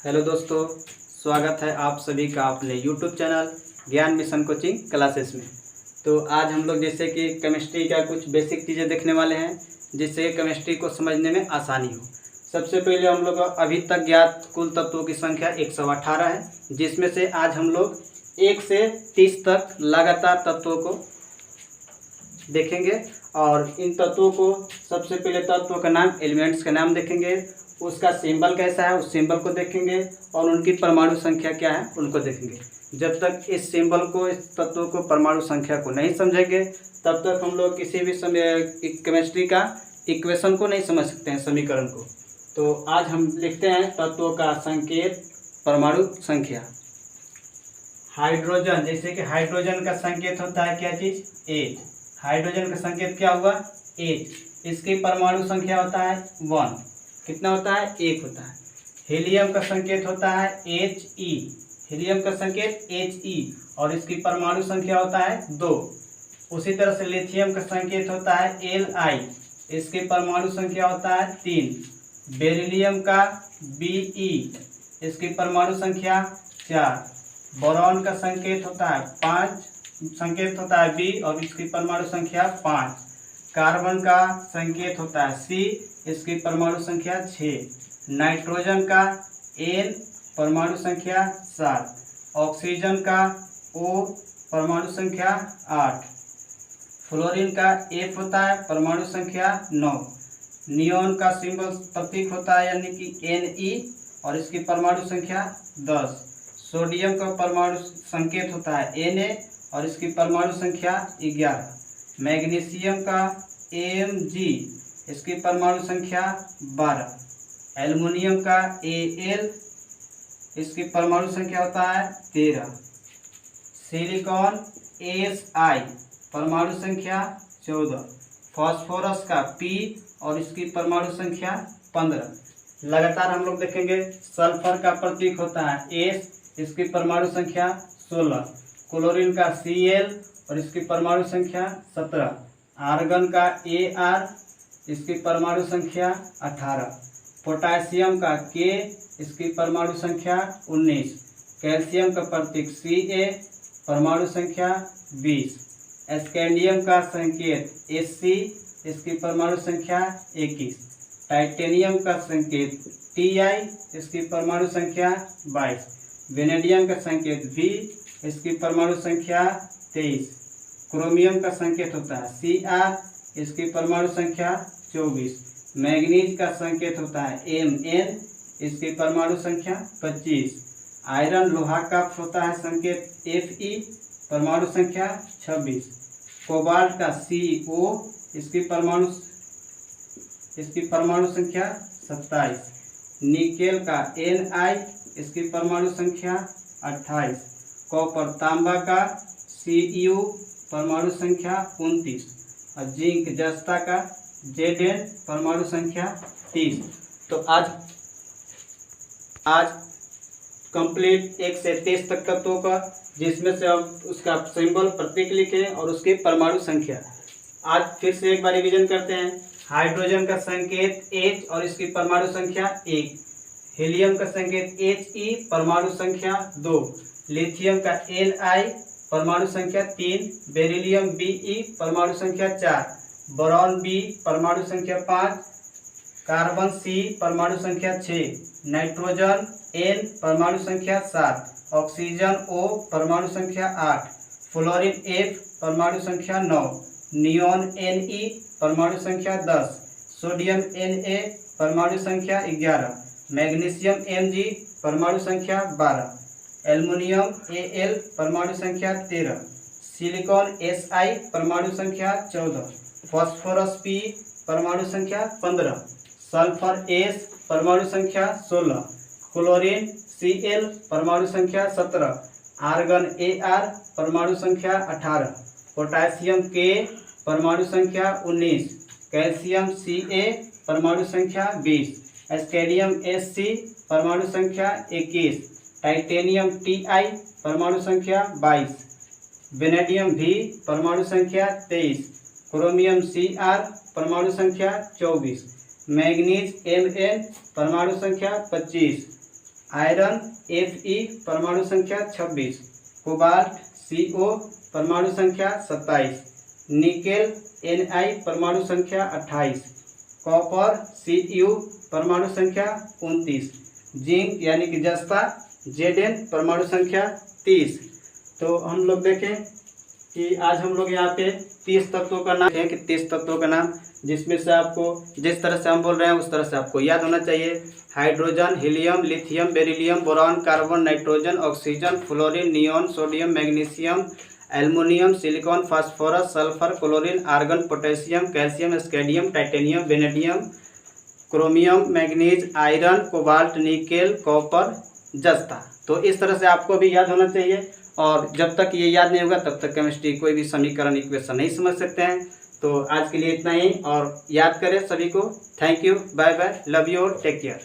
Hello दोस्तों, स्वागत है आप सभी का अपने यूट्यूब चैनल ज्ञान मिशन कोचिंग क्लासेस में। तो आज हम लोग जैसे कि केमिस्ट्री का कुछ बेसिक चीज़ें देखने वाले हैं जिससे केमिस्ट्री को समझने में आसानी हो। सबसे पहले हम लोग अभी तक ज्ञात कुल तत्वों की संख्या 118 है, जिसमें से आज हम लोग 1 से 30 तक लगातार तत्वों को देखेंगे। और इन तत्वों को सबसे पहले तत्वों का नाम, एलिमेंट्स का नाम देखेंगे, उसका सिंबल कैसा है उस सिंबल को देखेंगे और उनकी परमाणु संख्या क्या है उनको देखेंगे। जब तक इस सिंबल को, इस तत्वों को, परमाणु संख्या को नहीं समझेंगे तब तक हम लोग किसी भी केमिस्ट्री का इक्वेशन को नहीं समझ सकते हैं, समीकरण को। तो आज हम लिखते हैं तत्वों का संकेत, परमाणु संख्या। हाइड्रोजन, जैसे कि हाइड्रोजन का संकेत होता है क्या चीज? H। हाइड्रोजन का संकेत क्या हुआ? H। इसकी परमाणु संख्या होता है 1। कितना होता है? 1 होता है। हीलियम का संकेत होता है He। हीलियम का संकेत He और इसकी परमाणु संख्या होता है 2। उसी तरह से लिथियम का संकेत होता है Li। इसकी परमाणु संख्या होता है 3। बेरिलियम का Be। इसकी परमाणु संख्या 4। बोरॉन का संकेत होता है 5, संकेत होता है B और इसकी परमाणु संख्या 5। कार्बन का संकेत होता है C, इसकी परमाणु संख्या 6। नाइट्रोजन का N, परमाणु संख्या 7। ऑक्सीजन का O, परमाणु संख्या 8। फ्लोरीन का F होता है, परमाणु संख्या 9। नियोन का सिंबल प्रतीक होता है यानी कि Ne और इसकी परमाणु संख्या 10। सोडियम का परमाणु संकेत होता है Na और इसकी परमाणु संख्या 11। मैग्नीशियम का Mg, इसकी परमाणु संख्या 12। एल्युमिनियम का Al, इसकी परमाणु संख्या होता है 13। सिलिकॉन Si, परमाणु संख्या 14। फास्फोरस का P और इसकी परमाणु संख्या 15। लगातार हम लोग देखेंगे। सल्फर का प्रतीक होता है S, इसकी परमाणु संख्या 16। क्लोरीन का Cl और इसकी परमाणु संख्या 17। आर्गन का Ar, इसकी परमाणु संख्या 18। पोटासियम का K, इसकी परमाणु संख्या 19। कैल्शियम का प्रतीक Ca, परमाणु संख्या 20। स्कैंडियम का संकेत Sc, इसकी परमाणु संख्या 21। टाइटेनियम का संकेत Ti, इसकी परमाणु संख्या 22। वेनेडियम का संकेत V, इसकी परमाणु संख्या 23। क्रोमियम का संकेत होता है Cr, इसकी परमाणु संख्या 24। मैग्नीज का संकेत होता है Mn, इसकी परमाणु संख्या 25। आयरन लोहा का होता है संकेत Fe, परमाणु संख्या 26। कोबाल्ट का Co, इसकी परमाणु संख्या 27। निकेल का Ni, इसकी परमाणु संख्या 28। कॉपर तांबा का Cu, परमाणु संख्या 29। और जिंक जस्ता का Zn, परमाणु संख्या 30। तो आज कंप्लीट 1 से 30 तक तत्वों का, जिसमें से अब उसका सिंबल प्रतीक लिखे और उसकी परमाणु संख्या। आज फिर से एक बार रिवीजन करते हैं। हाइड्रोजन का संकेत H और इसकी परमाणु संख्या 1। हीलियम का संकेत He, परमाणु संख्या 2। लिथियम का Li, परमाणु संख्या 3। बेरिलियम Be, परमाणु संख्या 4। बोरॉन B, परमाणु संख्या 5। कार्बन C, परमाणु संख्या 6। नाइट्रोजन N, परमाणु संख्या 7। ऑक्सीजन O, परमाणु संख्या 8। फ्लोरीन F, परमाणु संख्या 9। नियोन Ne, परमाणु संख्या 10। सोडियम Na, परमाणु संख्या 11। मैग्नीशियम Mg, परमाणु संख्या 12। एल्युमिनियम Al, परमाणु संख्या 13। सिलिकॉन Si, परमाणु संख्या 14। फास्फोरस P, परमाणु संख्या 15। सल्फर S, परमाणु संख्या 16। क्लोरीन Cl, परमाणु संख्या 17। आर्गन Ar, परमाणु संख्या 18। पोटासियम K, परमाणु संख्या 19। कैल्शियम Ca, परमाणु संख्या 20। स्कैंडियम Sc, परमाणु संख्या 21। टाइटेनियम Ti, परमाणु संख्या 22। वेनेडियम V, परमाणु संख्या 23। क्रोमियम Cr, परमाणु संख्या 24। मैग्नीज Mn, परमाणु संख्या 25। आयरन Fe परमाणु संख्या 26, कोबाल्ट Co परमाणु संख्या 27, निकेल Ni परमाणु संख्या 28, कॉपर Cu परमाणु संख्या 29, जिंक यानी कि जस्ता Zn परमाणु संख्या 30। तो हम लोग देखें कि आज हम लोग यहाँ पे 30 तत्वों का नाम है कि 30 तत्वों का नाम, जिसमें से आपको जिस तरह से हम बोल रहे हैं उस तरह से आपको याद होना चाहिए। Hydrogen, helium, lithium, beryllium, boron, carbon, nitrogen, oxygen, fluorine, neon, sodium, magnesium, aluminium, silicon, phosphorus, sulphur, chlorine, argon, potassium, calcium, scandium, titanium, vanadium, chromium, manganese, iron, cobalt, nickel, copper, जस्ता। तो इस तरह से आपको भी याद होना चाहिए, और जब तक ये याद नहीं होगा तब तक केमिस्ट्री कोई भी समीकरण इक्वेशन नहीं समझ सकते हैं। तो आज के लिए इतना ही, और याद करें सभी को। Thank you, bye bye, love you, take care.